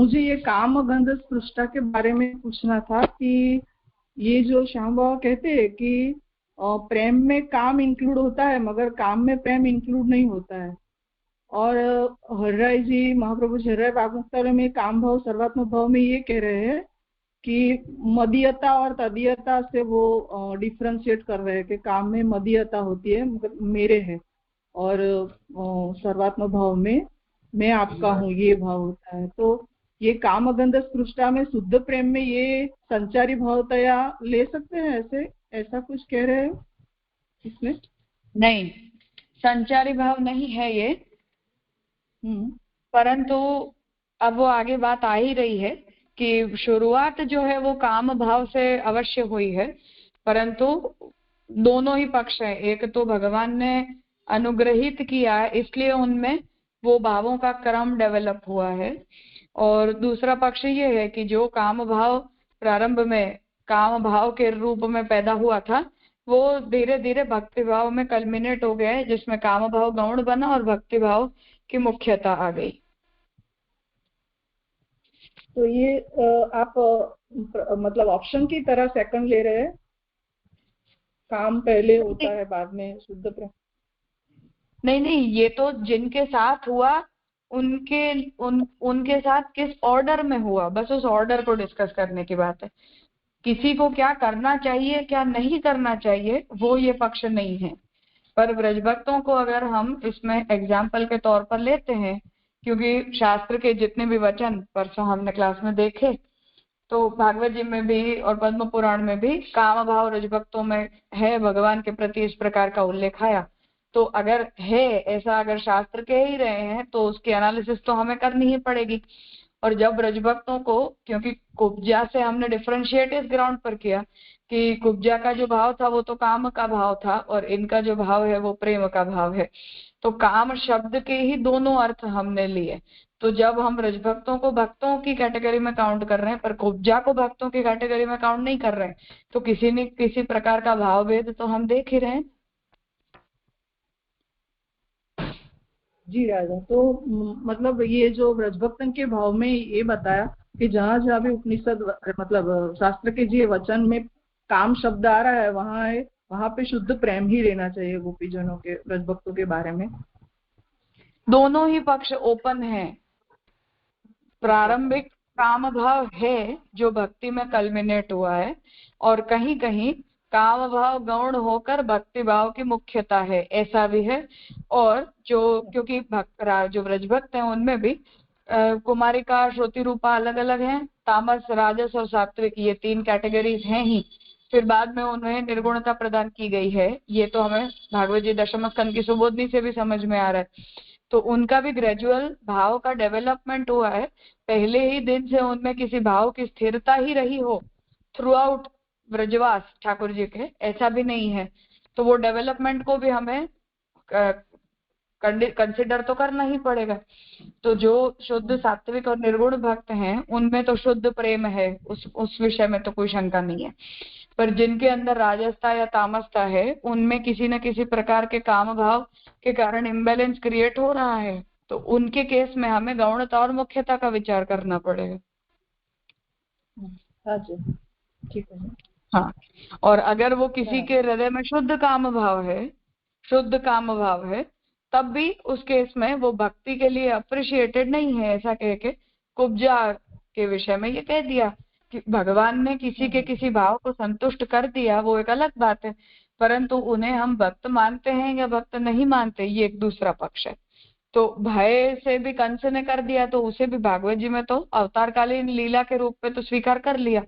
मुझे ये काम गंध स्पृष्टा के बारे में पूछना था कि ये जो श्याम बाबा कहते हैं कि प्रेम में काम इंक्लूड होता है मगर काम में प्रेम इंक्लूड नहीं होता है, और हर्राय जी महाप्रभु हर्राय वाग्मुक्तावली में काम भाव सर्वात्म भाव में ये कह रहे हैं कि मदीयता और तदीयता से वो डिफ्रेंशिएट कर रहे हैं कि काम में मदीयता होती है मतलब मेरे है, और सर्वात्म भाव में मैं आपका हूँ ये भाव होता है। तो ये कामगंध स्पृष्टा में शुद्ध प्रेम में ये संचारी भावतया ले सकते हैं, ऐसे ऐसा कुछ कह रहे हो इसमें? नहीं, संचारी भाव नहीं है ये। परंतु अब वो आगे बात आ ही रही है कि शुरुआत जो है वो काम भाव से अवश्य हुई है, परंतु दोनों ही पक्ष है। एक तो भगवान ने अनुग्रहित किया इसलिए उनमें वो भावों का क्रम डेवलप हुआ है, और दूसरा पक्ष ये है कि जो काम भाव प्रारंभ में काम भाव के रूप में पैदा हुआ था वो धीरे धीरे भक्ति भाव में कल्मिनेट हो गया है, जिसमें काम भाव गौण बना और भक्ति भाव की मुख्यता आ गई। तो ये आप मतलब ऑप्शन की तरह सेकंड ले रहे हैं, काम पहले होता है बाद में शुद्ध प्रेम? नहीं नहीं, ये तो जिनके साथ हुआ उनके साथ किस ऑर्डर में हुआ, बस उस ऑर्डर को डिस्कस करने की बात है। किसी को क्या करना चाहिए क्या नहीं करना चाहिए वो ये पक्ष नहीं है। पर ब्रजभक्तों को अगर हम इसमें एग्जाम्पल के तौर पर लेते हैं, क्योंकि शास्त्र के जितने भी वचन परसों हमने क्लास में देखे तो भागवत जी में भी और पद्म पुराण में भी काम भाव रजभक्तों में है, भगवान के प्रति इस प्रकार का उल्लेख आया। तो अगर है ऐसा, अगर शास्त्र कह ही रहे हैं तो उसकी एनालिसिस तो हमें करनी ही पड़ेगी। और जब ब्रजभक्तों को, क्योंकि कुब्जा से हमने डिफरेंशिएट इस ग्राउंड पर किया कि कुब्जा का जो भाव था वो तो काम का भाव था और इनका जो भाव है वो प्रेम का भाव है, तो काम शब्द के ही दोनों अर्थ हमने लिए। तो जब हम रजभक्तों को भक्तों की कैटेगरी में काउंट कर रहे हैं पर कुब्जा को भक्तों की कैटेगरी में काउंट नहीं कर रहे हैं, तो किसी न किसी प्रकार का भाव भेद तो हम देख ही रहे हैं। जी राजा, तो मतलब ये जो ब्रजभक्तन के भाव में ये बताया कि जहाँ जहाँ भी उपनिषद मतलब शास्त्र के जी वचन में काम शब्द आ रहा है वहाँ पे शुद्ध प्रेम ही रहना चाहिए गोपीजनों के ब्रजभक्तों के बारे में। दोनों ही पक्ष ओपन है। प्रारंभिक काम भाव है जो भक्ति में कल्मिनेट हुआ है, और कहीं कहीं काम भाव गौण होकर भक्ति भाव की मुख्यता है, ऐसा भी है। और जो क्योंकि जो ब्रजभक्त हैं उनमें भी कुमारिका श्रुति रूपा अलग अलग हैं, तामस राजस और सात्विक ये 3 कैटेगरीज हैं ही। फिर बाद में उन्हें निर्गुणता प्रदान की गई है, ये तो हमें भागवत जी दशम स्कंद की सुबोधनी से भी समझ में आ रहा है। तो उनका भी ग्रेजुअल भाव का डेवलपमेंट हुआ है। पहले ही दिन से उनमें किसी भाव की स्थिरता ही रही हो थ्रू आउट ब्रजवास ठाकुर जी के, ऐसा भी नहीं है। तो वो डेवलपमेंट को भी हमें कंसिडर तो करना ही पड़ेगा। तो जो शुद्ध सात्विक और निर्गुण भक्त हैं उनमें तो शुद्ध प्रेम है, उस विषय में तो कोई शंका नहीं है। पर जिनके अंदर राजसता या तामसता है उनमें किसी न किसी प्रकार के काम भाव के कारण इम्बैलेंस क्रिएट हो रहा है, तो उनके केस में हमें गौणता और मुख्यता का विचार करना पड़ेगा। हाँ जी, ठीक है। हाँ, और अगर वो किसी के हृदय में शुद्ध काम भाव है, शुद्ध काम भाव है, तब भी उस केस में वो भक्ति के लिए अप्रिशिएटेड नहीं है, ऐसा कह के कुब्जा के विषय में ये कह दिया कि भगवान ने किसी के किसी भाव को संतुष्ट कर दिया, वो एक अलग बात है, परंतु उन्हें हम भक्त मानते हैं या भक्त नहीं मानते ये एक दूसरा पक्ष है। तो भय से भी कंस ने कर दिया तो उसे भी भागवत जी में तो अवतारकालीन लीला के रूप में तो स्वीकार कर लिया,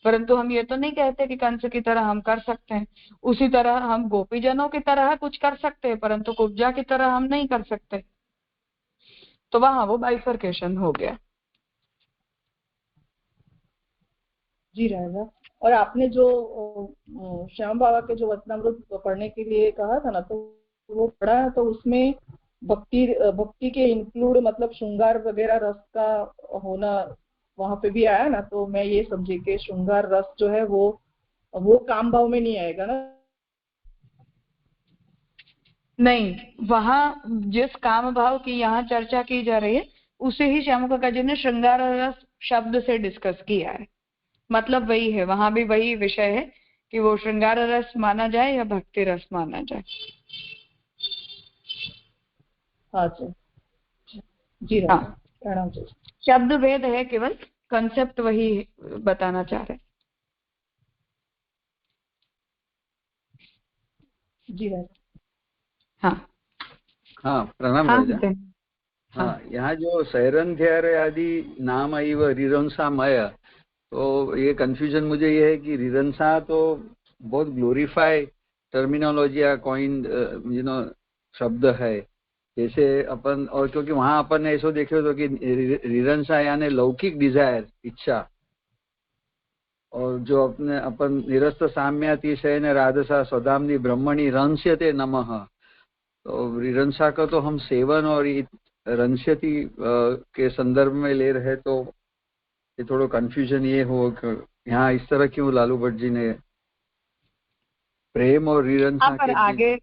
परंतु हम ये तो नहीं कहते कि कंस की तरह हम कर सकते हैं। उसी तरह हम गोपीजनों की तरह कुछ कर सकते हैं परंतु कुब्जा की तरह हम नहीं कर सकते, तो वहां वो बाइफर्केशन हो गया। जी राजा, और आपने जो श्याम बाबा के जो वचनामृत पढ़ने के लिए कहा था ना, तो वो पढ़ा है तो उसमें भक्ति के इंक्लूड मतलब श्रृंगार वगैरह रस का होना वहां पे भी आया ना, तो मैं ये समझी कि श्रृंगार रस जो है वो काम भाव में नहीं आएगा ना? नहीं, वहां जिस काम भाव की यहाँ चर्चा की जा रही है उसे ही श्यामकाका जी ने श्रृंगार रस शब्द से डिस्कस किया है। मतलब वही है, वहां भी वही विषय है कि वो श्रृंगार रस माना जाए या भक्ति रस माना जाए। अच्छा जी हाँ, प्रणाम जी। शब्द भेद है, केवल कंसेप्ट वही बताना चाह रहे हैं। जी हाँ हाँ प्रणाम हाँ राजा। हाँ, यहाँ जो सैरंध्यार आदि नाम इव रिरंसामय, तो ये कंफ्यूजन मुझे ये है कि रिरंसा तो बहुत ग्लोरीफाई टर्मिनोलॉजी या कॉइन शब्द है जैसे अपन, और क्योंकि वहां अपन ने ऐसा देखे तो कि रिरंसा यानी लौकिक डिजायर, इच्छा, और जो अपने अपन निरस्त साम्यातिशय ने राधसा स्वधामनी ब्रह्मणी रंस्यते नमः, तो रिरंसा का तो हम सेवन और रंस्यति के संदर्भ में ले रहे, तो ये थोड़ा कंफ्यूजन ये हो कि यहाँ इस तरह क्यों लालू भट्ट जी ने प्रेम और रिरंसा के आगे,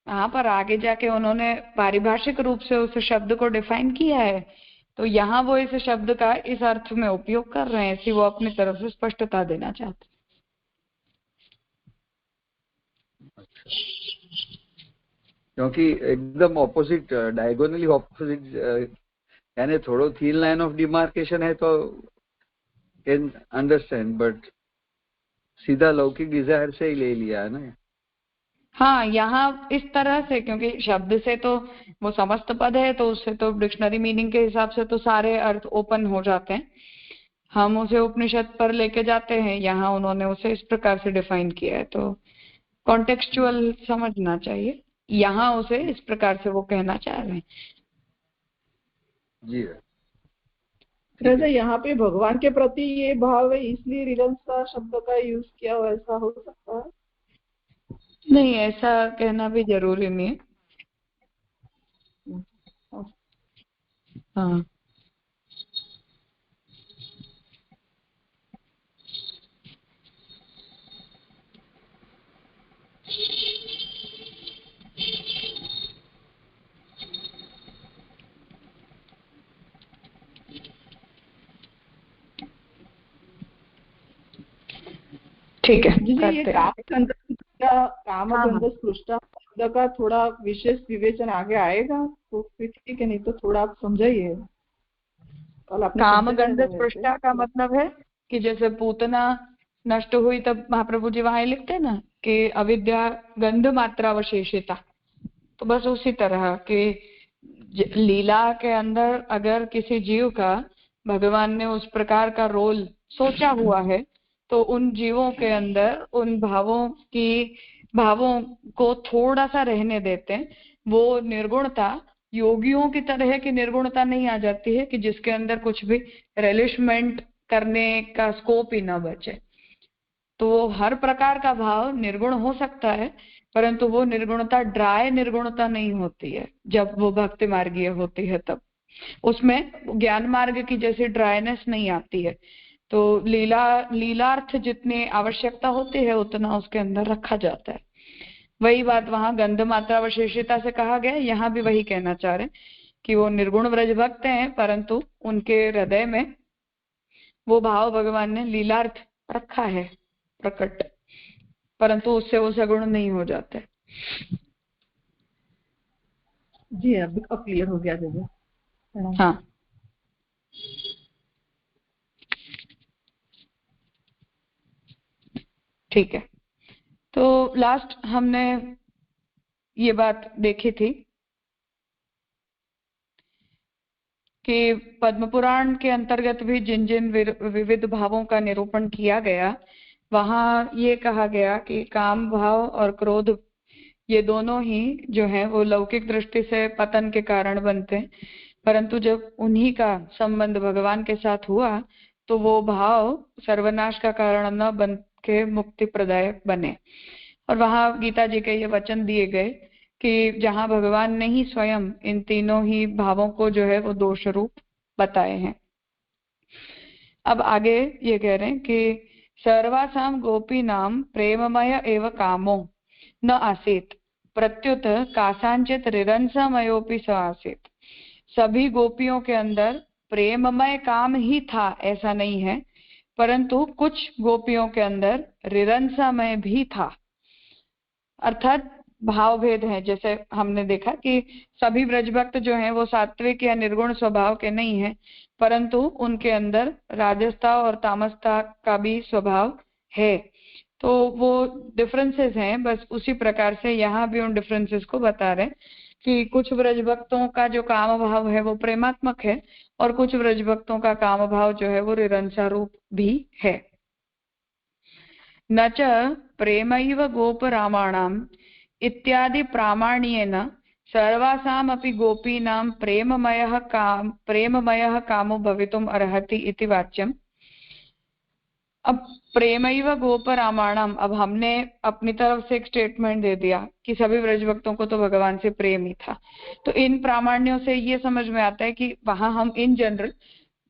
हाँ पर आगे जाके उन्होंने पारिभाषिक रूप से उस शब्द को डिफाइन किया है, तो यहाँ वो इस शब्द का इस अर्थ में उपयोग कर रहे हैं, ऐसी वो अपनी तरफ से स्पष्टता देना चाहते हैं। क्योंकि एकदम ऑपोजिट, डायगोनली ऑपोजिट, यानी थोड़ा थीन लाइन ऑफ डिमार्केशन है तो कैन अंडरस्टैंड, बट सीधा लौकिक डिजायर से ही ले लिया है ना। हाँ, यहाँ इस तरह से, क्योंकि शब्द से तो वो समस्त पद है, तो उससे तो डिक्शनरी मीनिंग के हिसाब से तो सारे अर्थ ओपन हो जाते हैं। हम उसे उपनिषद पर लेके जाते हैं, यहाँ उन्होंने उसे इस प्रकार से डिफाइन किया है, तो कॉन्टेक्चुअल समझना चाहिए। यहाँ उसे इस प्रकार से वो कहना चाह रहे हैं। जी राजा, यहाँ पे भगवान के प्रति ये भाव है इसलिए रिरंसा शब्द का यूज किया हो, ऐसा हो सकता है? नहीं, ऐसा कहना भी जरूरी नहीं है। हाँ, ठीक है, ये कामगंध स्पृष्टा शब्द का थोड़ा विशेष विवेचन आगे आएगा तो फिर ठीक है, नहीं तो थोड़ा आप समझाइए। कामगंध स्पृष्टा का मतलब है कि जैसे पूतना नष्ट हुई तब महाप्रभु जी वहां लिखते हैं ना कि अविद्या गंध मात्रावशेषिता, तो बस उसी तरह कि लीला के अंदर अगर किसी जीव का भगवान ने उस प्रकार का रोल सोचा हुआ है, तो उन जीवों के अंदर उन भावों को थोड़ा सा रहने देते हैं। वो निर्गुणता योगियों की तरह की निर्गुणता नहीं आ जाती है कि जिसके अंदर कुछ भी रिलिशमेंट करने का स्कोप ही ना बचे। तो हर प्रकार का भाव निर्गुण हो सकता है, परंतु वो निर्गुणता ड्राई निर्गुणता नहीं होती है। जब वो भक्ति मार्गीय होती है तब उसमें ज्ञान मार्ग की जैसी ड्राइनेस नहीं आती है। तो लीलार्थ जितनी आवश्यकता होती है उतना उसके अंदर रखा जाता है। वही बात वहां गंध मात्रा विशेषता से कहा गया, यहाँ भी वही कहना चाह रहे हैं कि वो निर्गुण व्रज भक्त हैं, परंतु उनके हृदय में वो भाव भगवान ने लीलार्थ रखा है प्रकट, परंतु उससे वो सगुण नहीं हो जाते। जी अब क्लियर हो गया जगह। हाँ, ठीक है। तो लास्ट हमने ये बात देखी थी कि पद्म पुराण के अंतर्गत भी जिन जिन विविध भावों का निरूपण किया गया, वहां ये कहा गया कि काम भाव और क्रोध ये दोनों ही जो है वो लौकिक दृष्टि से पतन के कारण बनते हैं, परंतु जब उन्हीं का संबंध भगवान के साथ हुआ तो वो भाव सर्वनाश का कारण न बन के मुक्ति प्रदायक बने। और वहां गीता जी के ये वचन दिए गए कि जहां भगवान ने ही स्वयं इन तीनों ही भावों को जो है वो दोष रूप बताए हैं। अब आगे ये कह रहे हैं कि सर्वासाम गोपी नाम प्रेममय एव कामो न आसीत प्रत्युत कासांचित रिरंसमयोपि स आसीत। सभी गोपियों के अंदर प्रेममय काम ही था ऐसा नहीं है, परंतु कुछ गोपियों के अंदर रिरंसामय भी था, अर्थात भाव भेद है। जैसे हमने देखा कि सभी ब्रजभक्त जो हैं वो सात्विक या निर्गुण स्वभाव के नहीं हैं, परंतु उनके अंदर राजसता और तामसता का भी स्वभाव है। तो वो डिफरेंसेस हैं, बस उसी प्रकार से यहाँ भी उन डिफरेंसेस को बता रहे हैं कि कुछ ब्रजभक्तों का जो काम भाव है वो प्रेमात्मक है और कुछ ब्रजभक्तों का काम भाव जो है वो रिरंसा रूप भी है। न च प्रेमैव गोपरामाणाम् इत्यादि प्रामाण्येन सर्वासामपि गोपीनां प्रेममयः कामो भवितुम् अर्हति इति वाच्यम्। अब प्रेमैव गोपरामाणाम, अब हमने अपनी तरफ से एक स्टेटमेंट दे दिया कि सभी ब्रजभक्तों को तो भगवान से प्रेम ही था। तो इन प्रामाण्यों से ये समझ में आता है कि वहां हम इन जनरल,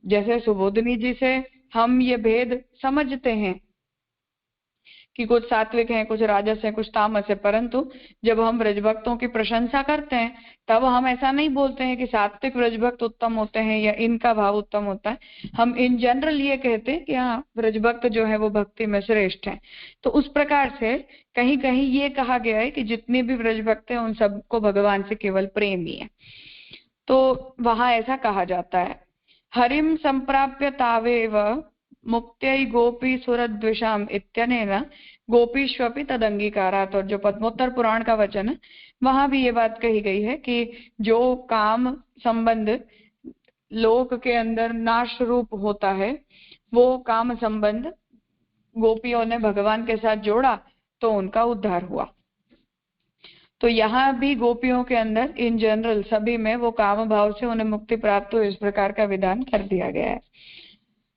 जैसे सुबोधिनी जी से हम ये भेद समझते हैं कि कुछ सात्विक हैं, कुछ राजस हैं, कुछ तामस है, परंतु जब हम ब्रजभक्तों की प्रशंसा करते हैं तब हम ऐसा नहीं बोलते हैं कि सात्विक ब्रजभक्त उत्तम होते हैं या इनका भाव उत्तम होता है। हम इन जनरल ये कहते हैं कि हाँ, ब्रजभक्त जो है वो भक्ति में श्रेष्ठ हैं। तो उस प्रकार से कहीं कहीं ये कहा गया है कि जितने भी ब्रजभक्त हैं उन सबको भगवान से केवल प्रेम ही है। तो वहां ऐसा कहा जाता है, हरिम संप्राप्य तावेव मुक्त्यै गोपी सुरद्विषाम इत्यनेन गोपीष्वपि तदंगीकारात्। और जो पद्मोत्तर पुराण का वचन है वहां भी ये बात कही गई है कि जो काम संबंध लोक के अंदर नाश रूप होता है वो काम संबंध गोपियों ने भगवान के साथ जोड़ा तो उनका उद्धार हुआ। तो यहाँ भी गोपियों के अंदर इन जनरल सभी में वो काम भाव से उन्हें मुक्ति प्राप्त हो, इस प्रकार का विधान कर दिया गया है।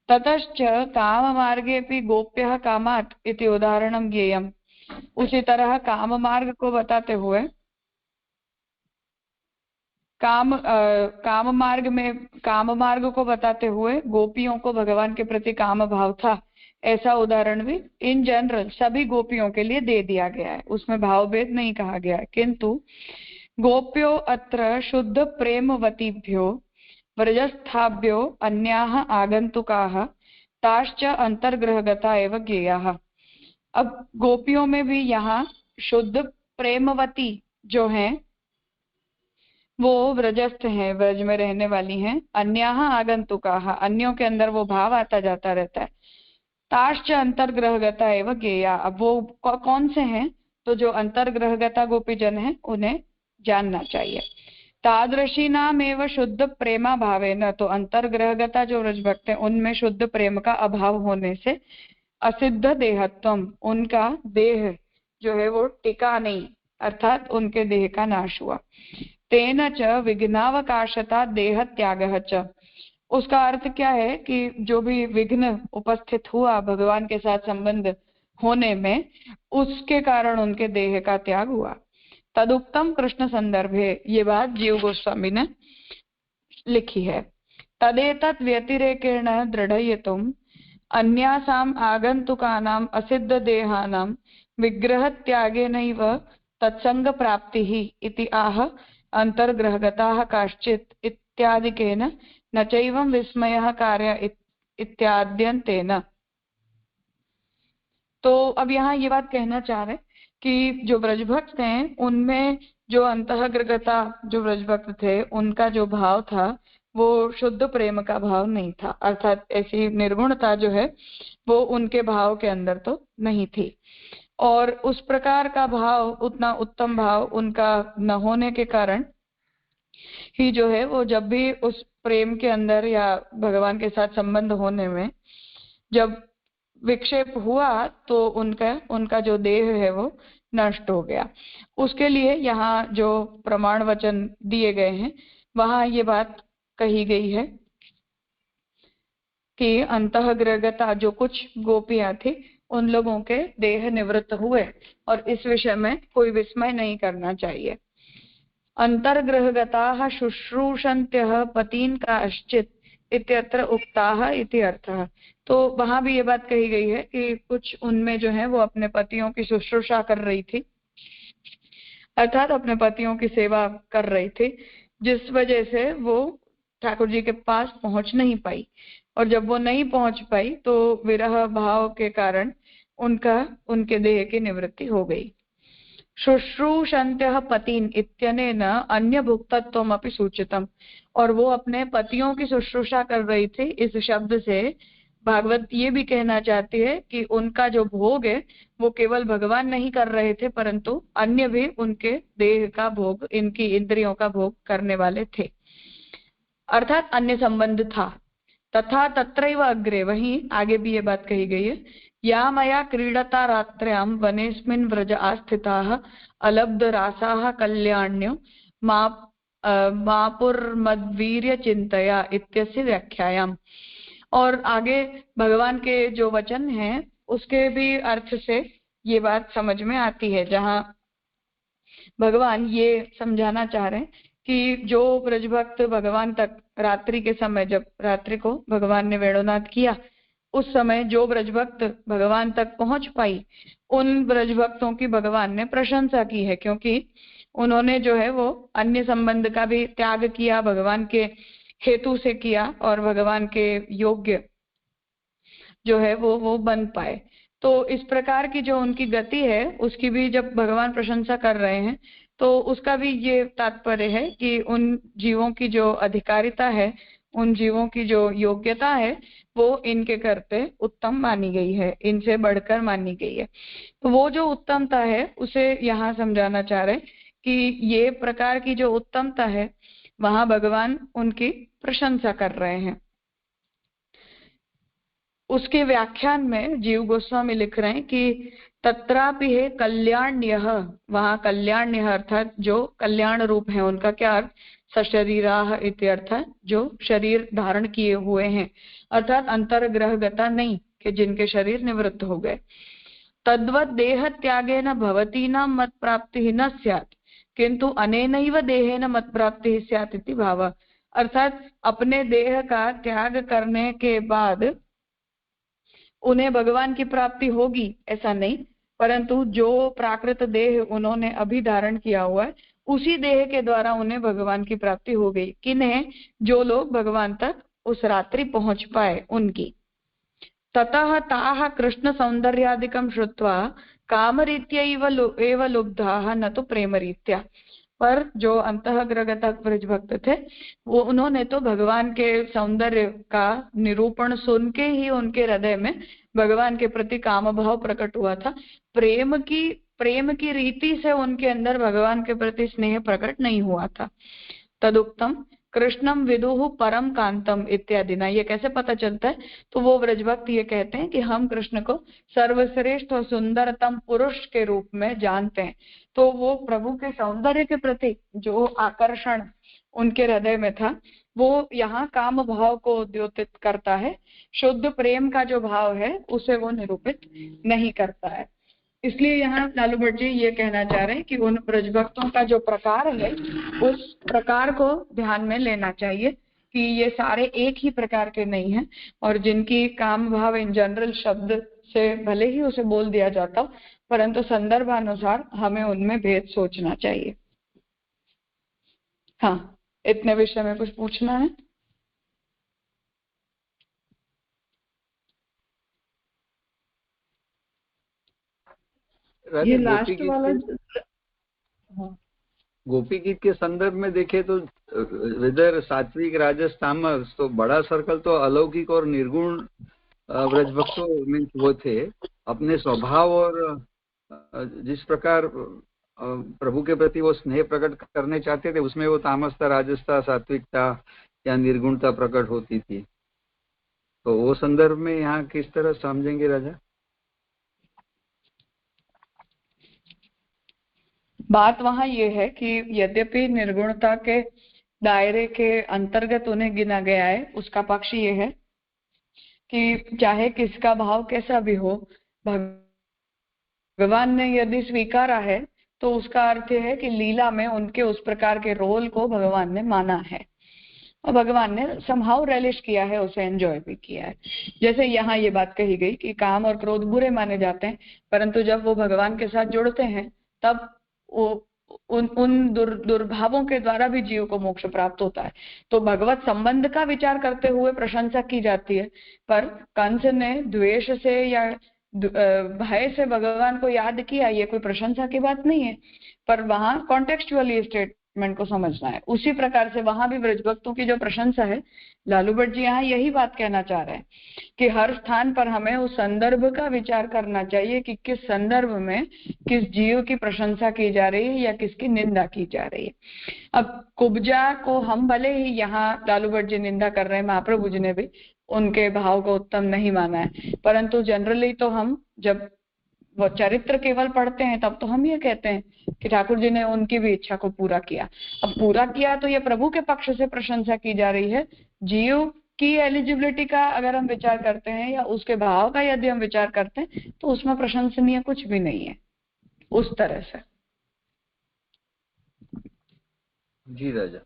ततश्च काम मार्गे भी गोप्यः कामात् इति उदाहरणं ज्ञेयम्। उसी तरह काम मार्ग को बताते हुए काम मार्ग को बताते हुए गोपियों को भगवान के प्रति काम भाव था, ऐसा उदाहरण भी इन जनरल सभी गोपियों के लिए दे दिया गया है। उसमें भाव भेद नहीं कहा गया है। किंतु गोप्यो अत्र शुद्ध प्रेमवतीभ्यो व्रजस्थाभ्यो अन्याः आगंतुकाः ताश्च अंतर्ग्रहगता एव ज्ञेयाः। अब गोपियों में भी यहाँ शुद्ध प्रेमवती जो हैं वो व्रजस्थ हैं, व्रज में रहने वाली हैं। अन्याः आगंतुकाः, अन्यों के अंदर वो भाव आता जाता रहता है। ताश्च अंतर्ग्रहगता एव ज्ञेया, अब वो कौन से हैं? तो जो अंतर्ग्रहगता गोपीजन है उन्हें जानना चाहिए। तादृशी नाम एवं शुद्ध प्रेमा भावेन, तो अंतर्ग्रहगता जो व्रजभक्त है उनमें शुद्ध प्रेम का अभाव होने से असिद्ध देहत्वम, उनका देह जो है वो टिका नहीं, अर्थात उनके देह का नाश हुआ। तेन च विघ्नावकाशता देह त्यागः च, उसका अर्थ क्या है कि जो भी विघ्न उपस्थित हुआ भगवान के साथ संबंध होने में, उसके कारण उनके देह का त्याग हुआ। तदुक्तम कृष्ण संदर्भे, ये बात जीव गोस्वामी ने लिखी है। तदेतत् व्यतिरेकेण दृढ़यितुम् अन्यासाम् आगंतुकानाम् असिद्ध देहानां विग्रह त्यागेनैव तत्संग प्राप्तिः इति आह अंतर्ग्रहगताः काश्चित् इत्यादिकेन न चैवं विस्मयः कार्य इत्याद्यन्तेन। तो अब यहाँ ये बात कहना चाह रहे कि जो ब्रजभक्त हैं उनमें जो अंतःग्रहगता जो ब्रजभक्त थे उनका जो भाव था वो शुद्ध प्रेम का भाव नहीं था, अर्थात ऐसी निर्गुणता जो है वो उनके भाव के अंदर तो नहीं थी। और उस प्रकार का भाव, उतना उत्तम भाव उनका न होने के कारण ही जो है वो जब भी उस प्रेम के अंदर या भगवान के साथ संबंध होने में जब विक्षेप हुआ तो उनका जो देह है वो नष्ट हो गया। उसके लिए यहाँ जो प्रमाण वचन दिए गए हैं वहां ये बात कही गई है कि अंतःग्रहगता जो कुछ गोपियां थी उन लोगों के देह निवृत्त हुए, और इस विषय में कोई विस्मय नहीं करना चाहिए। अंतर्ग्रहगताः शुश्रूषन्त्यः पतीन् काश्चित् इत्यत्र उक्ताः इति अर्थः। तो वहां भी ये बात कही गई है कि कुछ उनमें जो है वो अपने पतियों की शुश्रूषा कर रही थी, अर्थात अपने पतियों की सेवा कर रही थी। जिस वजह से वो ठाकुर जी के पास पहुंच नहीं पाई। और जब वो नहीं पहुंच पाई तो विरह भाव के कारण उनके देह की निवृत्ति हो गई। शुश्रूषन्त्यः पतीन इत्यनेन अन्य भुक्तत्वमपि सूचितम। और वो अपने पतियों की शुश्रूषा कर रही थी, इस शब्द से भागवत ये भी कहना चाहती है कि उनका जो भोग है वो केवल भगवान नहीं कर रहे थे, परंतु अन्य भी उनके देह का भोग, इनकी इंद्रियों का भोग करने वाले थे, अर्थात अन्य संबंध था। तथा तत्रैव अग्रे, वहीं आगे भी ये बात कही गई है, या मया क्रीडता रात्र्यां वनेस्मिन् व्रज आस्थिताः अलब्ध रासाः कल्याण्यो मापुर्मद्वीर्य चिंतया इत्यस्य व्याख्यायाम। और आगे भगवान के जो वचन हैं उसके भी अर्थ से ये बात समझ में आती है, जहाँ भगवान ये समझाना चाह रहे हैं कि जो ब्रजभक्त भगवान तक रात्रि के समय, जब रात्रि को भगवान ने वेणुनाद किया, उस समय जो ब्रजभक्त भगवान तक पहुंच पाई, उन ब्रजभक्तों की भगवान ने प्रशंसा की है, क्योंकि उन्होंने जो है वो अन्य संबंध का भी त्याग किया, भगवान के हेतु से किया और भगवान के योग्य जो है वो बन पाए। तो इस प्रकार की जो उनकी गति है उसकी भी जब भगवान प्रशंसा कर रहे हैं तो उसका भी ये तात्पर्य है कि उन जीवों की जो अधिकारिता है, उन जीवों की जो योग्यता है, वो इनके करते उत्तम मानी गई है, इनसे बढ़कर मानी गई है। तो वो जो उत्तमता है उसे यहाँ समझाना चाह रहे कि ये प्रकार की जो उत्तमता है वहां भगवान उनकी प्रशंसा कर रहे हैं। उसके व्याख्यान में जीव गोस्वामी लिख रहे हैं कि तत्रापि है कल्याण्यः, वहां कल्याण्यः अर्थात जो कल्याण रूप है, उनका क्या अर्थ, सशरीराः इत्यर्थ, जो शरीर धारण किए हुए हैं, अर्थात अंतर्ग्रहगता नहीं कि जिनके शरीर निवृत्त हो गए। तद्वत् देह त्यागेन भवतीनां मत प्राप्ति न स्यात् किंतु अनेनैव देहेन मत प्राप्ति स्यात् इति भावः। अर्थात अपने देह का त्याग करने के बाद उन्हें भगवान की प्राप्ति होगी ऐसा नहीं, परंतु जो प्राकृत देह उन्होंने अभी धारण किया हुआ है उसी देह के द्वारा उन्हें भगवान की प्राप्ति हो गई। किन्हें, जो लोग भगवान तक उस रात्रि पहुंच पाए उनकी। ततः ताः कृष्ण सौंदर्यादिकं श्रुत्वा कामरीत्यैव एव लुब्धाः न तो प्रेमरीत्या। पर जो अंतःग्रगत ब्रज भक्त थे वो उन्होंने तो भगवान के सौंदर्य का निरूपण सुन के ही उनके हृदय में भगवान के प्रति काम भाव प्रकट हुआ था। प्रेम की रीति से उनके अंदर भगवान के प्रति स्नेह प्रकट नहीं हुआ था। तदुक्तम कृष्णम विदुः परम कांतम इत्यादि ना, ये कैसे पता चलता है, तो वो ब्रजभक्त ये कहते हैं कि हम कृष्ण को सर्वश्रेष्ठ और सुंदरतम पुरुष के रूप में जानते हैं। तो वो प्रभु के सौंदर्य के प्रति जो आकर्षण उनके हृदय में था वो यहाँ काम भाव को द्योतित करता है, शुद्ध प्रेम का जो भाव है उसे वो निरूपित नहीं करता है। इसलिए यहाँ लालू भट्ट जी ये कहना चाह रहे हैं कि उन ब्रजभक्तों का जो प्रकार है उस प्रकार को ध्यान में लेना चाहिए कि ये सारे एक ही प्रकार के नहीं हैं, और जिनकी काम भाव इन जनरल शब्द से भले ही उसे बोल दिया जाता परंतु संदर्भानुसार हमें उनमें भेद सोचना चाहिए। हाँ, इतने विषय में कुछ पूछना है? ये लास्ट वाला गोपी गीत के संदर्भ में देखे तो वेदर सात्विक राजस तामस, तो बड़ा सर्कल तो अलौकिक और निर्गुण ब्रजभक्तों मीन्स वो थे। अपने स्वभाव और जिस प्रकार प्रभु के प्रति वो स्नेह प्रकट करने चाहते थे उसमें वो तामसता, राजसता, सात्विकता या निर्गुणता प्रकट होती थी। तो वो संदर्भ में यहाँ किस तरह समझेंगे राजा? बात वहां ये है कि यद्यपि निर्गुणता के दायरे के अंतर्गत उन्हें गिना गया है, उसका पक्ष ये है कि चाहे किसका भाव कैसा भी हो, भगवान ने यदि स्वीकारा है तो उसका अर्थ है कि लीला में उनके उस प्रकार के रोल को भगवान ने माना है और भगवान ने समहाउ रेलिश किया है, उसे एंजॉय भी किया है। जैसे यहाँ ये बात कही गई कि काम और क्रोध बुरे माने जाते हैं, परंतु जब वो भगवान के साथ जुड़ते हैं तब वो उन दुर्भावों के द्वारा भी जीव को मोक्ष प्राप्त होता है। तो भगवत संबंध का विचार करते हुए प्रशंसा की जाती है, पर कंस ने द्वेष से या भय से भगवान को याद किया, ये कोई प्रशंसा की बात नहीं है, पर वहां कॉन्टेक्चुअली स्टेटमेंट को समझना है। उसी प्रकार से वहां भी ब्रजभक्तों की जो प्रशंसा है, लालू भट्ट जी यहाँ यही बात कहना चाह रहे हैं कि हर स्थान पर हमें उस संदर्भ का विचार करना चाहिए कि किस संदर्भ में किस जीव की प्रशंसा की जा रही है या किसकी निंदा की जा रही है। अब कुब्जा को हम भले ही यहाँ लालू भट्ट जी निंदा कर रहे हैं, महाप्रभु जी ने भी उनके भाव को उत्तम नहीं माना है, परंतु जनरली तो हम जब वो चरित्र केवल पढ़ते हैं तब तो हम ये कहते हैं कि ठाकुर जी ने उनकी भी इच्छा को पूरा किया। अब पूरा किया तो ये प्रभु के पक्ष से प्रशंसा की जा रही है। जीव की एलिजिबिलिटी का अगर हम विचार करते हैं या उसके भाव का यदि हम विचार करते हैं तो उसमें प्रशंसनीय कुछ भी नहीं है उस तरह से। जी राजा,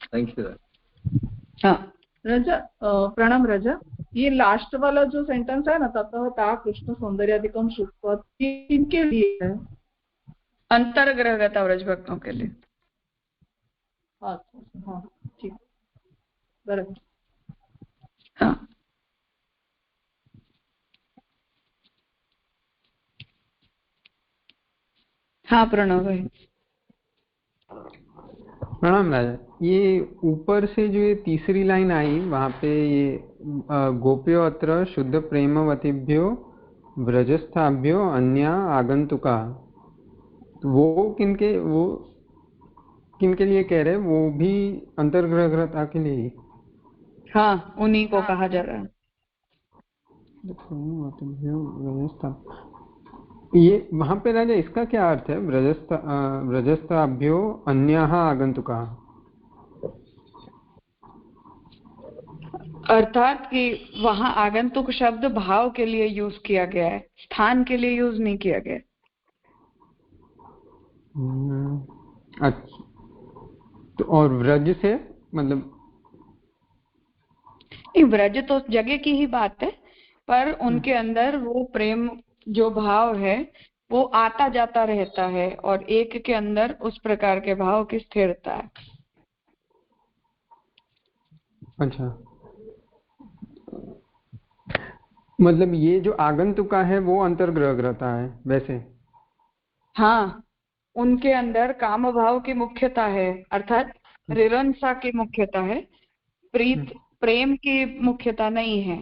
थैंक यू। हाँ राजा, प्रणाम राजा। ये लास्ट वाला जो सेंटेंस है ना, ततः ता कृष्ण सौंदर्यादिकम सुखवत्, इनके लिए है, अंतर्ग्रहगता व्रज भक्तों के लिए। अच्छा, हाँ ठीक, बराबर। हाँ हाँ प्रणव भाई। प्रणाम राजा। ये ऊपर से जो ये तीसरी लाइन आई वहां पे ये गोप्यो अत्र शुद्ध प्रेमवतीभ्यो व्रजस्थाभ्यो अन्या आगंतुका, तो वो किनके लिए कह रहे हैं? वो भी अंतर्ग्रहता के लिए? हाँ उन्हीं को कहा जा रहा है। ये वहां पे राजा इसका क्या अर्थ है? व्रजस्थाभ्यो अन्यः आगंतुका, अर्थात कि वहां आगंतुक शब्द भाव के लिए यूज किया गया है, स्थान के लिए यूज नहीं किया गया। अच्छा, तो और व्रज से मतलब? व्रज तो जगह की ही बात है, पर उनके अंदर वो प्रेम जो भाव है वो आता जाता रहता है और एक के अंदर उस प्रकार के भाव की स्थिरता है। अच्छा, मतलब ये जो आगंतुका है वो अंतर्ग्रहता है वैसे? हाँ, उनके अंदर काम भाव की मुख्यता है, अर्थात रिरंसा की मुख्यता है, प्रेम की मुख्यता नहीं है।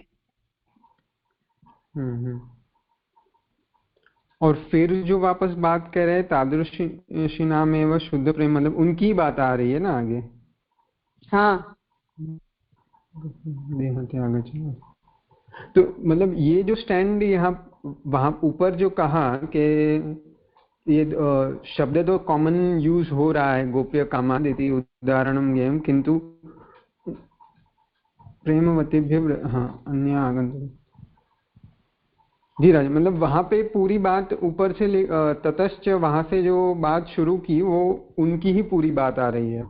और फिर जो वापस बात कर रहे हैं तादृशिना में वह शुद्ध प्रेम, मतलब उनकी बात आ रही है ना आगे? हाँ तो मतलब ये जो स्टैंड यहाँ वहां ऊपर जो कहा कि ये शब्द तो कॉमन यूज हो रहा है, गोप्य कामादिति उदाहरणम ज्ञेयम किंतु प्रेमवतीभ्य हाँ अन्य आगंतुक। जी राज, मतलब वहां पे पूरी बात ऊपर से ततश्च वहां से जो बात शुरू की वो उनकी ही पूरी बात आ रही है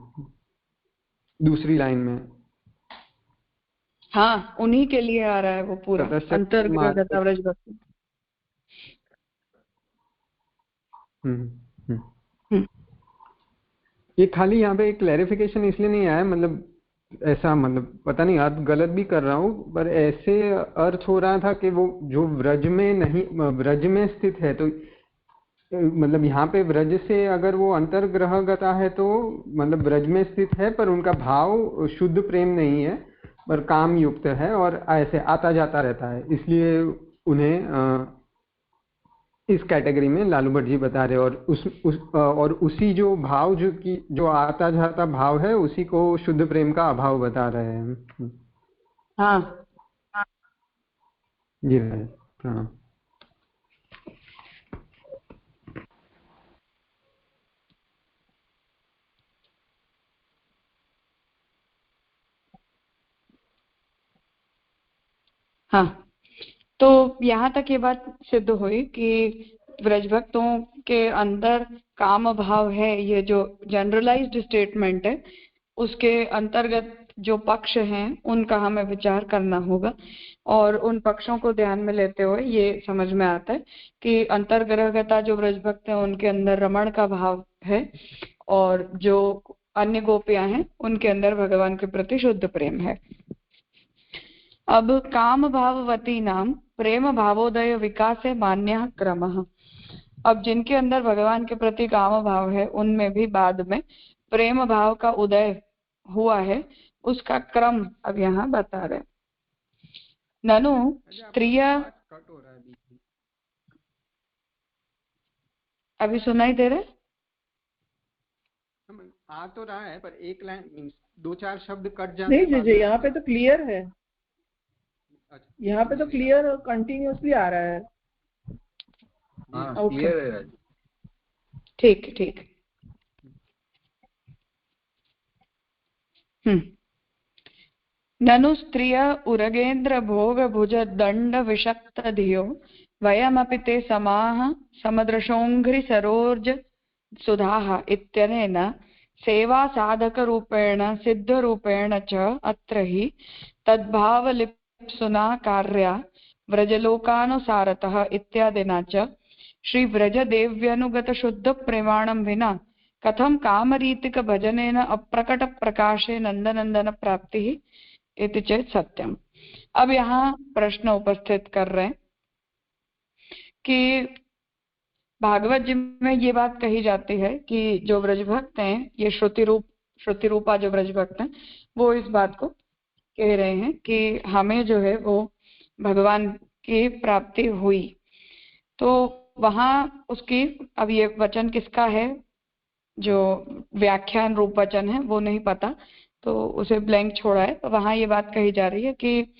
दूसरी लाइन में। हाँ उन्हीं के लिए आ रहा है वो पूरा अंतर्ग्रहगता व्रज भक्ति। ये खाली यहाँ पे एक क्लैरिफिकेशन इसलिए नहीं आया, मतलब ऐसा, मतलब पता नहीं अर्थ गलत भी कर रहा हूँ, पर ऐसे अर्थ हो रहा था कि वो जो व्रज में नहीं, व्रज में स्थित है, तो मतलब यहाँ पे व्रज से अगर वो अंतर्ग्रहगता है तो मतलब व्रज में स्थित है पर उनका भाव शुद्ध प्रेम नहीं है पर काम युक्त है और ऐसे आता जाता रहता है, इसलिए उन्हें इस कैटेगरी में लालू भट्ट जी बता रहे। और उसी जो भाव जो आता जाता भाव है उसी को शुद्ध प्रेम का अभाव बता रहे हैं। हाँ जी हाँ। हाँ, तो यहाँ तक ये बात सिद्ध हुई कि व्रजभक्तों के अंदर काम भाव है, ये जो जनरलाइज्ड स्टेटमेंट है उसके अंतर्गत जो पक्ष हैं उनका हमें विचार करना होगा, और उन पक्षों को ध्यान में लेते हुए ये समझ में आता है कि अंतर्ग्रहगता जो ब्रज भक्त हैं उनके अंदर रमण का भाव है, और जो अन्य गोपियां हैं उनके अंदर भगवान के प्रति शुद्ध प्रेम है। अब काम भाववती नाम प्रेम भावोदय विकासे मान्य क्रमः। अब जिनके अंदर भगवान के प्रति काम भाव है उनमें भी बाद में प्रेम भाव का उदय हुआ है, उसका क्रम अब यहाँ बता रहे। ननु स्त्रिय, अभी सुनाई दे रहा है? आ तो रहा है पर एक लाइन 2-4 शब्द कट जाते नहीं जी जी, यहाँ पे तो क्लियर है। यहाँ पे तो क्लियर कंटिन्यूअसली आ रहा है। क्लियर है। ठीक ठीक। ननु स्त्रिय उरगेन्द्र भोग भुज दंड विषक्त धियो वयमपि ते समाः समदृशोऽङ्घ्रि सरोज सुधाः इत्यनेन सेवा साधक रूपेण सिद्ध रूपेण च अत्र हि तद्भावलिप्सुना कार्या व्रजलोकानुसारतः इत्यादिना च श्री व्रजदेव्यनुगत शुद्ध प्रेमाणं विना कथम कामरीतिक भजनेन अप्रकट प्रकाशे नंदनंदन प्राप्ति इति चेत् सत्यम। अब यहाँ प्रश्न उपस्थित कर रहे हैं कि भागवत जी में ये बात कही जाती है कि जो ब्रजभक्त हैं, ये श्रुति रूपा जो ब्रजभक्त हैं, वो इस बात को कह रहे हैं कि हमें जो है वो भगवान की प्राप्ति हुई। तो वहाँ उसकी, अब ये वचन किसका है, जो व्याख्यान रूप वचन है वो नहीं पता, तो उसे ब्लैंक छोड़ा है। तो वहाँ ये बात कही जा रही है कि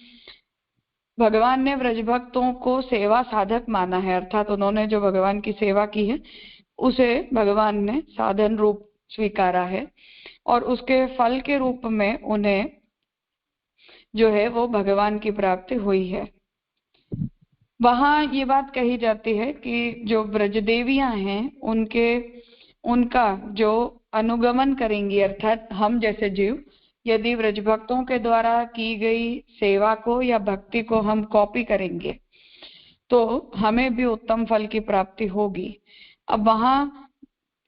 भगवान ने ब्रजभक्तों को सेवा साधक माना है, अर्थात उन्होंने जो भगवान की सेवा की है उसे भगवान ने साधन रूप स्वीकारा है, और उसके फल के रूप में उन्हें जो है वो भगवान की प्राप्ति हुई है। वहाँ ये बात कही जाती है कि जो ब्रजदेवियां हैं उनका जो अनुगमन करेंगी, अर्थात हम जैसे जीव यदि ब्रजभक्तों के द्वारा की गई सेवा को या भक्ति को हम कॉपी करेंगे तो हमें भी उत्तम फल की प्राप्ति होगी। अब वहाँ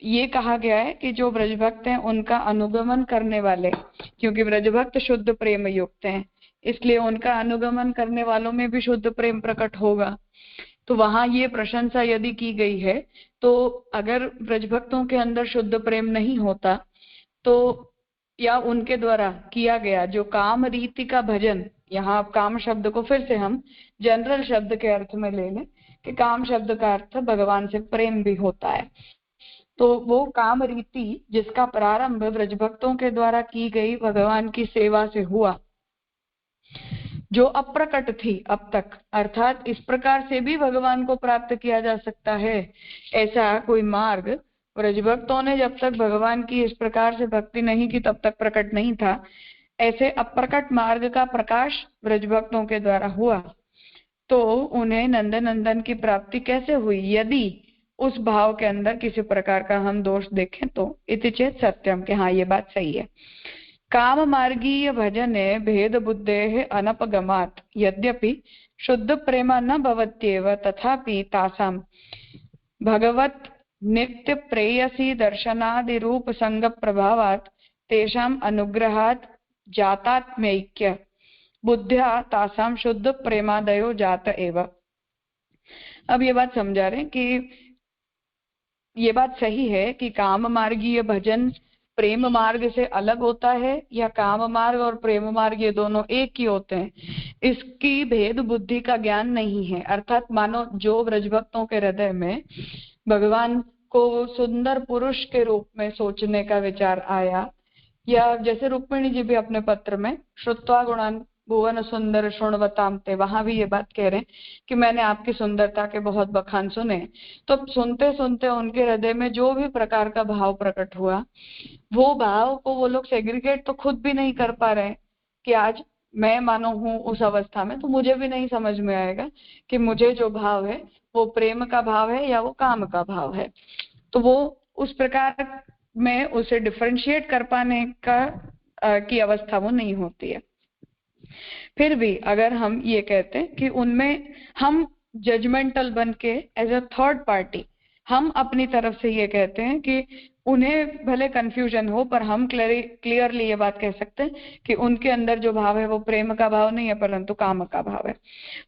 ये कहा गया है कि जो ब्रजभक्त हैं उनका अनुगमन करने वाले, क्योंकि ब्रजभक्त शुद्ध प्रेम युक्त हैं, इसलिए उनका अनुगमन करने वालों में भी शुद्ध प्रेम प्रकट होगा। तो वहां ये प्रशंसा यदि की गई है, तो अगर ब्रजभक्तों के अंदर शुद्ध प्रेम नहीं होता तो या उनके द्वारा किया गया जो काम रीति का भजन, यहाँ काम शब्द को फिर से हम जनरल शब्द के अर्थ में ले लें कि काम शब्द का अर्थ भगवान से प्रेम भी होता है, तो वो काम रीति जिसका प्रारंभ ब्रजभक्तों के द्वारा की गई भगवान की सेवा से हुआ, जो अप्रकट थी अब तक, अर्थात इस प्रकार से भी भगवान को प्राप्त किया जा सकता है, ऐसा कोई मार्ग ब्रजभक्तों ने जब तक भगवान की इस प्रकार से भक्ति नहीं की तब तक प्रकट नहीं था। ऐसे अप्रकट मार्ग का प्रकाश ब्रजभक्तों के द्वारा हुआ, तो उन्हें नंदनंदन की प्राप्ति कैसे हुई यदि उस भाव के अंदर किसी प्रकार का हम दोष देखें तो। इति चेत् सत्यम, कि हाँ ये बात सही है। काम मार्गीय भजने भेद बुद्धेः अनपगमात् यद्यपि शुद्ध प्रेम न भवत्येव तथापि तासां भगवत नित्य प्रेयसी दर्शनादि रूप संग प्रभावात् तेषाम् अनुग्रहात् जातात्म्यैक्य बुद्ध्या तासां शुद्ध प्रेमादयो जात एव। अब ये बात समझा रहे हैं कि ये बात सही है कि काम मार्गीय भजन प्रेम मार्ग से अलग होता है या काम मार्ग और प्रेम मार्ग ये दोनों एक ही होते हैं, इसकी भेद बुद्धि का ज्ञान नहीं है। अर्थात मानो जो ब्रजभक्तों के हृदय में भगवान को सुंदर पुरुष के रूप में सोचने का विचार आया, या जैसे रुक्मिणी जी भी अपने पत्र में श्रुत्वा गुणान भुवन सुंदर शृण्वताम ते, वहां भी ये बात कह रहे हैं कि मैंने आपकी सुंदरता के बहुत बखान सुने। तो सुनते सुनते उनके हृदय में जो भी प्रकार का भाव प्रकट हुआ, वो भाव को वो लोग सेग्रीगेट तो खुद भी नहीं कर पा रहे कि आज मैं मानो हूँ उस अवस्था में, तो मुझे भी नहीं समझ में आएगा कि मुझे जो भाव है वो प्रेम का भाव है या वो काम का भाव है। तो वो उस प्रकार में उसे डिफरेंशिएट कर पाने का की अवस्था वो नहीं होती है। फिर भी अगर हम ये कहते हैं कि उनमें हम जजमेंटल बन के एज अ थर्ड पार्टी हम अपनी तरफ से ये कहते हैं कि उन्हें भले कंफ्यूजन हो, पर हम क्लियरली ये बात कह सकते हैं कि उनके अंदर जो भाव है वो प्रेम का भाव नहीं है परंतु काम का भाव है।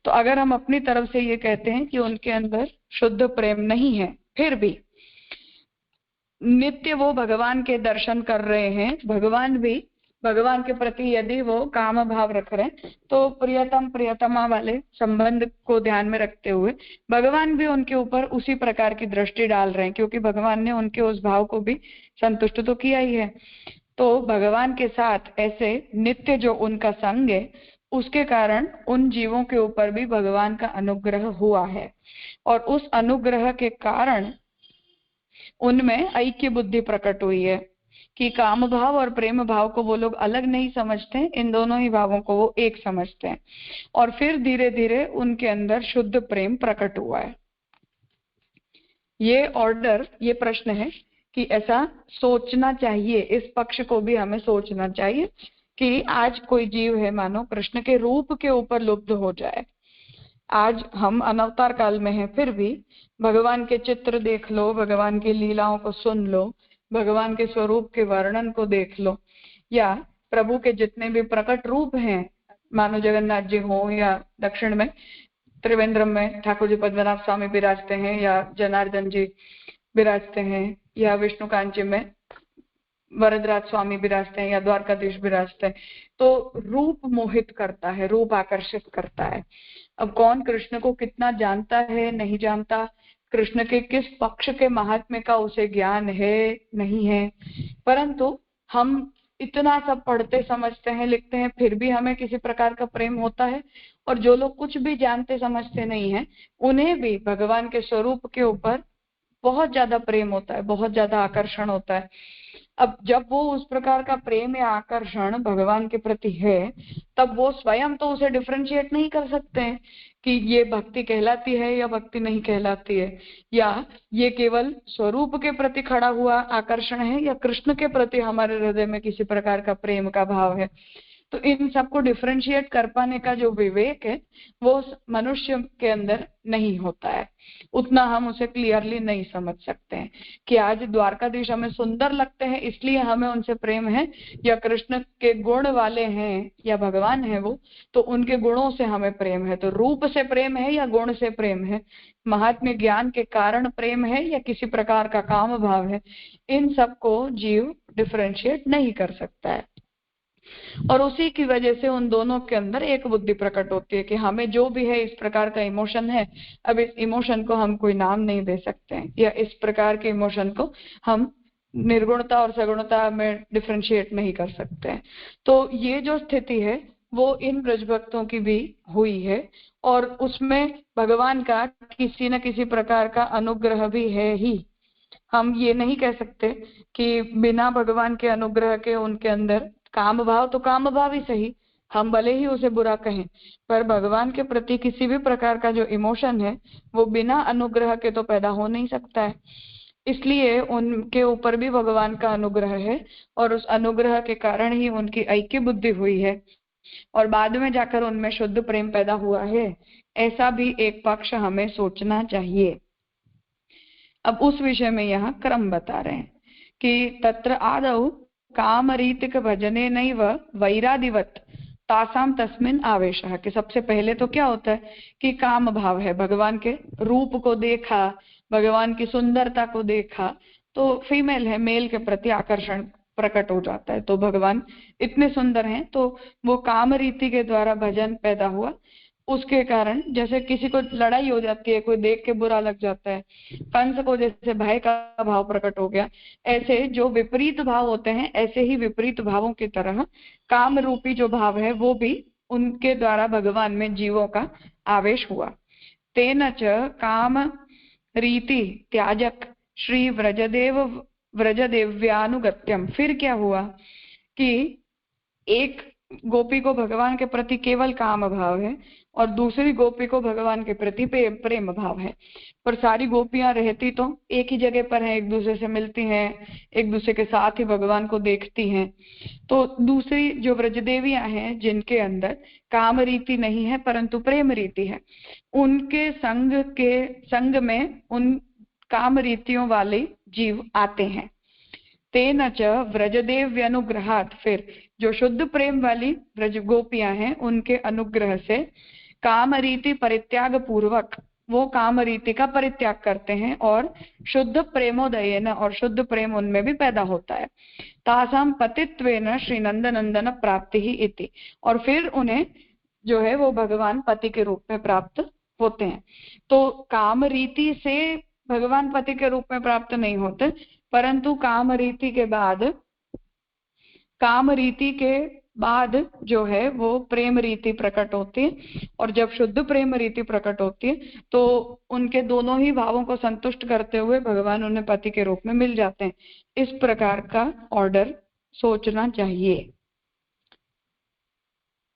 तो अगर हम अपनी तरफ से ये कहते हैं कि उनके अंदर शुद्ध प्रेम नहीं है, फिर भी नित्य वो भगवान के दर्शन कर रहे हैं, भगवान भी भगवान के प्रति यदि वो काम भाव रख रहे हैं, तो प्रियतम प्रियतमा वाले संबंध को ध्यान में रखते हुए भगवान भी उनके ऊपर उसी प्रकार की दृष्टि डाल रहे हैं, क्योंकि भगवान ने उनके उस भाव को भी संतुष्ट तो किया ही है। तो भगवान के साथ ऐसे नित्य जो उनका संग है, उसके कारण उन जीवों के ऊपर भी भगवान का अनुग्रह हुआ है, और उस अनुग्रह के कारण उनमें ऐक्य बुद्धि प्रकट हुई है कि काम भाव और प्रेम भाव को वो लोग अलग नहीं समझते, इन दोनों ही भावों को वो एक समझते हैं, और फिर धीरे धीरे उनके अंदर शुद्ध प्रेम प्रकट हुआ है। ये ऑर्डर, ये प्रश्न है कि ऐसा सोचना चाहिए, इस पक्ष को भी हमें सोचना चाहिए कि आज कोई जीव है मानो कृष्ण के रूप के ऊपर लुब्ध हो जाए। आज हम अनवतार काल में हैं, फिर भी भगवान के चित्र देख लो, भगवान की लीलाओं को सुन लो, भगवान के स्वरूप के वर्णन को देख लो, या प्रभु के जितने भी प्रकट रूप हैं, मानो जगन्नाथ जी हो या दक्षिण में त्रिवेंद्रम में ठाकुर जी पद्मनाभ स्वामी विराजते हैं, या जनार्दन जी विराजते हैं, या विष्णुकांत जी में वरदराज स्वामी विराजते हैं, या द्वारकाधीश विराजते हैं। तो रूप मोहित करता है, रूप आकर्षित करता है। अब कौन कृष्ण को कितना जानता है नहीं जानता, कृष्ण के किस पक्ष के महात्म्य का उसे ज्ञान है नहीं है, परंतु हम इतना सब पढ़ते समझते हैं, लिखते हैं, फिर भी हमें किसी प्रकार का प्रेम होता है। और जो लोग कुछ भी जानते समझते नहीं है, उन्हें भी भगवान के स्वरूप के ऊपर बहुत ज्यादा प्रेम होता है, बहुत ज्यादा आकर्षण होता है। अब जब वो उस प्रकार का प्रेम या आकर्षण भगवान के प्रति है, तब वो स्वयं तो उसे डिफरेंशिएट नहीं कर सकते हैं कि ये भक्ति कहलाती है या भक्ति नहीं कहलाती है, या ये केवल स्वरूप के प्रति खड़ा हुआ आकर्षण है या कृष्ण के प्रति हमारे हृदय में किसी प्रकार का प्रेम का भाव है। तो इन सबको डिफरेंशिएट कर पाने का जो विवेक है वो मनुष्य के अंदर नहीं होता है, उतना हम उसे क्लियरली नहीं समझ सकते हैं कि आज द्वारकाधीश हमें सुंदर लगते हैं इसलिए हमें उनसे प्रेम है, या कृष्ण के गुण वाले हैं या भगवान है वो, तो उनके गुणों से हमें प्रेम है। तो रूप से प्रेम है या गुण से प्रेम है, महात्म्य ज्ञान के कारण प्रेम है या किसी प्रकार का काम भाव है, इन सबको जीव डिफरेंशिएट नहीं कर सकता है। और उसी की वजह से उन दोनों के अंदर एक बुद्धि प्रकट होती है कि हमें जो भी है इस प्रकार का इमोशन है, अब इस इमोशन को हम कोई नाम नहीं दे सकते हैं, या इस प्रकार के इमोशन को हम निर्गुणता और सगुणता में डिफरेंशिएट नहीं कर सकते हैं। तो ये जो स्थिति है वो इन ब्रजभक्तों की भी हुई है, और उसमें भगवान का किसी न किसी प्रकार का अनुग्रह भी है ही। हम ये नहीं कह सकते कि बिना भगवान के अनुग्रह के उनके अंदर काम भाव, तो काम भाव ही सही, हम भले ही उसे बुरा कहें, पर भगवान के प्रति किसी भी प्रकार का जो इमोशन है वो बिना अनुग्रह के तो पैदा हो नहीं सकता है। इसलिए उनके ऊपर भी भगवान का अनुग्रह है, और उस अनुग्रह के कारण ही उनकी ऐक्य बुद्धि हुई है, और बाद में जाकर उनमें शुद्ध प्रेम पैदा हुआ है। ऐसा भी एक पक्ष हमें सोचना चाहिए। अब उस विषय में यहाँ क्रम बता रहे हैं कि तत्र आदौ काम रीतिक भजने नैव वैरादिवत तासाम तस्मिन आवेशः, कि सबसे पहले तो क्या होता है कि काम भाव है, भगवान के रूप को देखा, भगवान की सुंदरता को देखा, तो फीमेल है, मेल के प्रति आकर्षण प्रकट हो जाता है, तो भगवान इतने सुंदर हैं, तो वो काम रीति के द्वारा भजन पैदा हुआ। उसके कारण जैसे किसी को लड़ाई हो जाती है, कोई देख के बुरा लग जाता है, कंस को जैसे भय का भाव प्रकट हो गया, ऐसे जो विपरीत भाव होते हैं, ऐसे ही विपरीत भावों की तरह काम रूपी जो भाव है वो भी उनके द्वारा भगवान में जीवों का आवेश हुआ। तेन च काम रीति त्याजक श्री व्रजदेव्यानुगत्यम, फिर क्या हुआ कि एक गोपी को भगवान के प्रति केवल काम भाव है और दूसरी गोपी को भगवान के प्रति प्रेम भाव है। पर सारी गोपियां रहती तो एक ही जगह पर हैं, एक दूसरे से मिलती हैं, एक दूसरे के साथ ही भगवान को देखती हैं। तो दूसरी जो व्रजदेवियां हैं जिनके अंदर काम रीति नहीं है परंतु प्रेम रीति है, उनके संग में उन काम रीतियों वाले जीव आते हैं। तेन च व्रजदेव्यनुग्रहात्, फिर जो शुद्ध प्रेम वाली व्रज गोपियां हैं उनके अनुग्रह से काम रीति परित्याग पूर्वक वो काम रीति का परित्याग करते हैं और शुद्ध प्रेमोदयेन, और शुद्ध प्रेम उनमें भी पैदा होता है। तासाम पतित्वेन श्री नंदनंदन प्राप्ति ही इति, और फिर उन्हें जो है वो भगवान पति के रूप में प्राप्त होते हैं। तो काम रीति से भगवान पति के रूप में प्राप्त नहीं होते, परंतु काम रीति के बाद जो है वो प्रेम रीति प्रकट होती है, और जब शुद्ध प्रेम रीति प्रकट होती है तो उनके दोनों ही भावों को संतुष्ट करते हुए भगवान उन्हें पति के रूप में मिल जाते हैं। इस प्रकार का ऑर्डर सोचना चाहिए।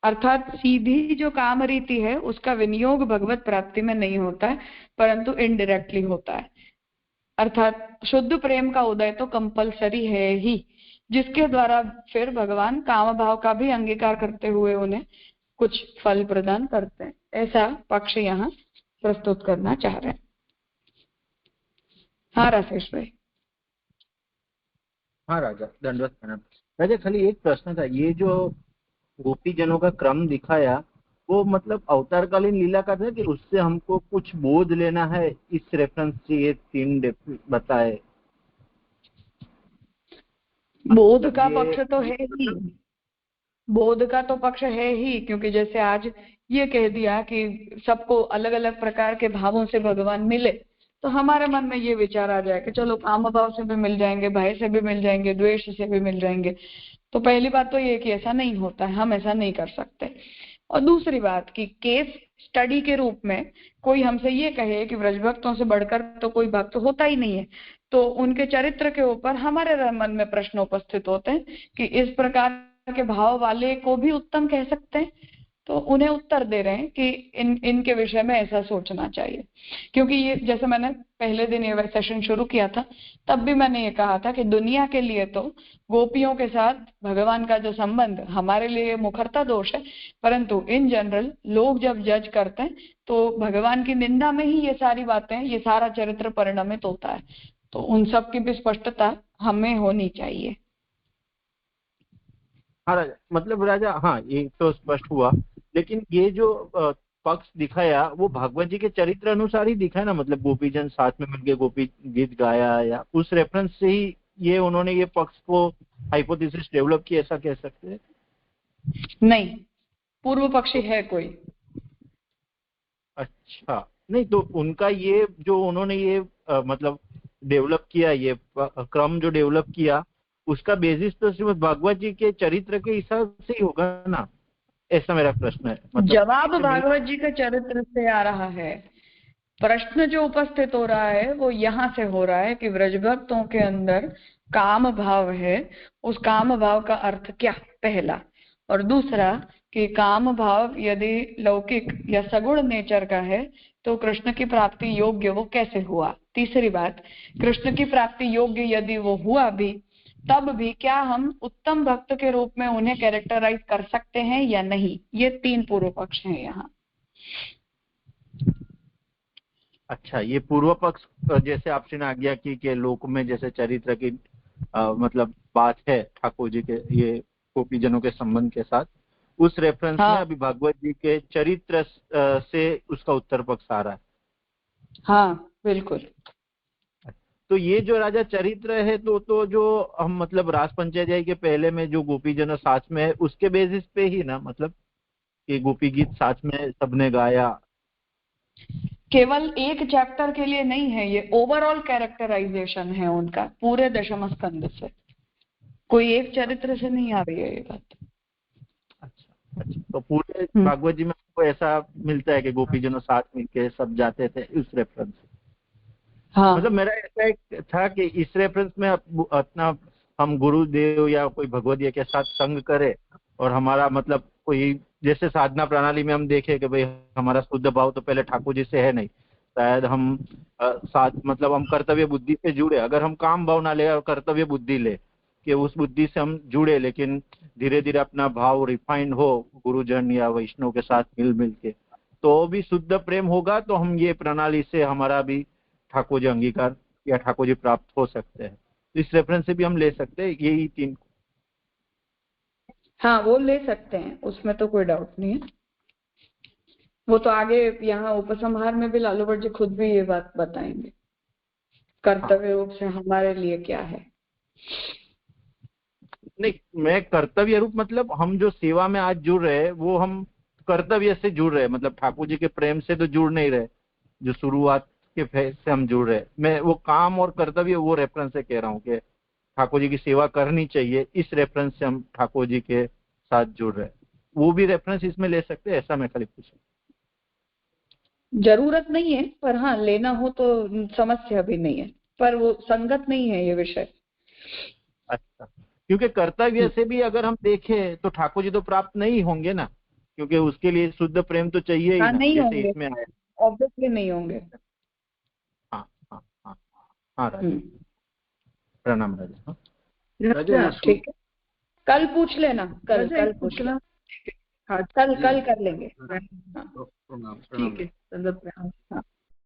अर्थात सीधी जो काम रीति है उसका विनियोग भगवत प्राप्ति में नहीं होता है परंतु इनडायरेक्टली होता है। अर्थात शुद्ध प्रेम का उदय तो कंपलसरी है ही, जिसके द्वारा फिर भगवान काम भाव का भी अंगीकार करते हुए उन्हें कुछ फल प्रदान करते हैं। ऐसा पक्ष यहाँ प्रस्तुत करना चाह रहे हैं। हाँ राजेश भाई। हाँ राजा, दंडवत प्रणाम। राजा खाली एक प्रश्न था, ये जो गोपी जनों का क्रम दिखाया वो मतलब अवतारकालीन लीला का था कि उससे हमको कुछ बोध लेना है? इस रेफरेंस से ये 3 बताए। बोध का पक्ष तो है ही, बोध का तो पक्ष है ही, क्योंकि जैसे आज ये कह दिया कि सबको अलग अलग प्रकार के भावों से भगवान मिले, तो हमारे मन में ये विचार आ जाए कि चलो काम भाव से भी मिल जाएंगे, भय से भी मिल जाएंगे, द्वेष से भी मिल जाएंगे। तो पहली बात तो ये कि ऐसा नहीं होता है, हम ऐसा नहीं कर सकते। और दूसरी बात कि केस स्टडी के रूप में कोई हमसे ये कहे कि व्रजभक्तों से बढ़कर तो कोई भक्त होता ही नहीं है, तो उनके चरित्र के ऊपर हमारे मन में प्रश्न उपस्थित होते हैं कि इस प्रकार के भाव वाले को भी उत्तम कह सकते हैं। तो उन्हें उत्तर दे रहे हैं कि इनके विषय में ऐसा सोचना चाहिए। क्योंकि ये जैसे मैंने पहले दिन ये सेशन शुरू किया था तब भी मैंने ये कहा था कि दुनिया के लिए तो गोपियों के साथ भगवान का जो संबंध हमारे लिए मुखरता दोष है, परंतु इन जनरल लोग जब जज करते हैं तो भगवान की निंदा में ही ये सारी बातें, ये सारा चरित्र परिणमित होता है। तो उन सब की भी स्पष्टता हमें होनी चाहिए। हाँ राजा, मतलब राजा हाँ ये तो स्पष्ट हुआ, लेकिन ये जो पक्ष दिखाया वो भागवत जी के चरित्र अनुसार ही दिखा है ना? मतलब गोपीजन साथ में मिलके गोपी गीत गाया, या उस रेफरेंस से ही ये उन्होंने ये पक्ष को हाइपोथेसिस डेवलप किया, ऐसा कह सकते हैं? नहीं, पूर्व पक्षी है कोई? अच्छा, नहीं तो उनका ये जो उन्होंने ये मतलब डेवलप किया, ये क्रम जो डेवलप किया, उसका बेसिस तो श्रीमद् भागवत जी के चरित्र के हिसाब से ही होगा ना? ऐसा मेरा प्रश्न है। मतलब जवाब भागवत जी के चरित्र से आ रहा है। प्रश्न जो उपस्थित हो रहा है वो यहाँ से हो रहा है कि व्रजभक्तों के अंदर काम भाव है, उस काम भाव का अर्थ क्या, पहला। और दूसरा कि काम भाव यदि लौकिक या सगुण नेचर का है तो कृष्ण की प्राप्ति योग्य वो कैसे हुआ। तीसरी बात, कृष्ण की प्राप्ति योग्य यदि वो हुआ भी तब भी क्या हम उत्तम भक्त के रूप में उन्हें कैरेक्टराइज कर सकते हैं या नहीं। ये 3 पूर्व पक्ष हैं यहाँ। अच्छा, ये पूर्व पक्ष जैसे आपने आज्ञा की कि लोक में जैसे चरित्र की मतलब बात है ठाकुर जी के ये गोपीजनों के संबंध के साथ, उस रेफरेंस में अभी भागवत जी के चरित्र से उसका उत्तर पक्ष आ रहा है। हाँ बिल्कुल। तो ये जो राजा चरित्र है तो जो हम मतलब रास पंचध्याय के पहले में जो गोपीजन साथ में है उसके बेसिस पे ही ना, मतलब ये गोपी गीत साथ में सबने गाया। केवल एक चैप्टर के लिए नहीं है, ये ओवरऑल कैरेक्टराइजेशन है उनका पूरे दशम स्कंद से, कोई एक चरित्र से नहीं आ रही है ये बात। अच्छा, तो पूरे भागवत जी में आपको ऐसा मिलता है कि गोपीजनों साथ मिलके सब जाते थे इस रेफरेंस? हाँ। मतलब मेरा ऐसा एक था कि इस रेफरेंस में अपना हम गुरुदेव या कोई भगवदीय के साथ संग करे और हमारा मतलब कोई जैसे साधना प्रणाली में हम देखें कि भाई हमारा शुद्ध भाव तो पहले ठाकुर जी से है नहीं, शायद हम साथ मतलब हम कर्तव्य बुद्धि से जुड़े, अगर हम काम भाव ना ले और कर्तव्य बुद्धि ले कि उस बुद्धि से हम जुड़े, लेकिन धीरे धीरे अपना भाव रिफाइंड हो गुरुजन या वैष्णव के साथ मिल मिल के, तो भी शुद्ध प्रेम होगा, तो हम ये प्रणाली से हमारा भी ठाकुर जी अंगीकार या ठाकुर जी प्राप्त हो सकते हैं। इस रेफरेंस से भी हम ले सकते हैं यही 3। हाँ वो ले सकते हैं, उसमें तो कोई डाउट नहीं है। वो तो आगे यहाँ उपसंहार में भी लालू भट्ट जी खुद भी ये बात बताएंगे, कर्तव्य रूप से हमारे लिए क्या है। नहीं, मैं कर्तव्य रूप मतलब हम जो सेवा में आज जुड़ रहे हैं वो हम कर्तव्य से जुड़ रहे हैं, मतलब ठाकुर जी के प्रेम से तो जुड़ नहीं रहे, जो शुरुआत के फेज से हम जुड़ रहे हैं। मैं वो काम और कर्तव्य वो रेफरेंस से कह रहा हूँ कि ठाकुर जी की सेवा करनी चाहिए, इस रेफरेंस से हम ठाकुर जी के साथ जुड़ रहे हैं। वो भी रेफरेंस इसमें ले सकते हैं, ऐसा मैं खाली पूछ। जरूरत नहीं है, पर हाँ लेना हो तो समस्या भी नहीं है, पर वो संगत नहीं है ये विषय। अच्छा, क्योंकि कर्तव्य से भी अगर हम देखें तो ठाकुर जी तो प्राप्त नहीं होंगे ना, क्योंकि उसके लिए शुद्ध प्रेम तो चाहिए ही हाँ ना, नहीं जैसे होंगे, इसमें आया। ऑब्वियसली नहीं होंगे। हाँ हाँ हाँ हाँ राजा, प्रणाम राजा। राजा ठीक है, कल पूछ लेना, कल पूछ पूछना। लेना, कल कर लेंगे। प्रणाम ठीक है, हाँ।